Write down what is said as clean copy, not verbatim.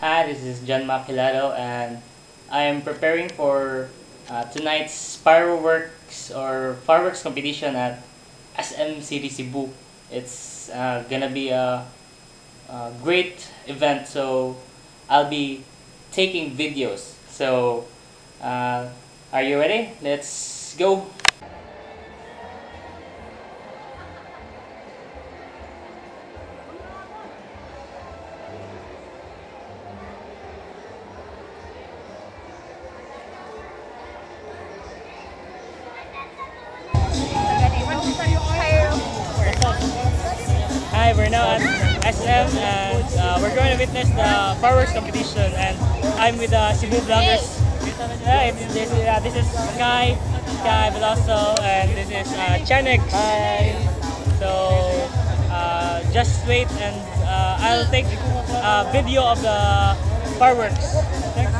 Hi, this is John Maquilado, and I am preparing for tonight's Pyroworks or fireworks competition at SM City Cebu. It's gonna be a great event, so I'll be taking videos. So, are you ready? Let's go! Hi, we're now at SM and we're going to witness the fireworks competition, and I'm with the Cebu vloggers. This is Sky Veloso, and this is Chanex. Hi. So just wait and I'll take a video of the fireworks. Thanks.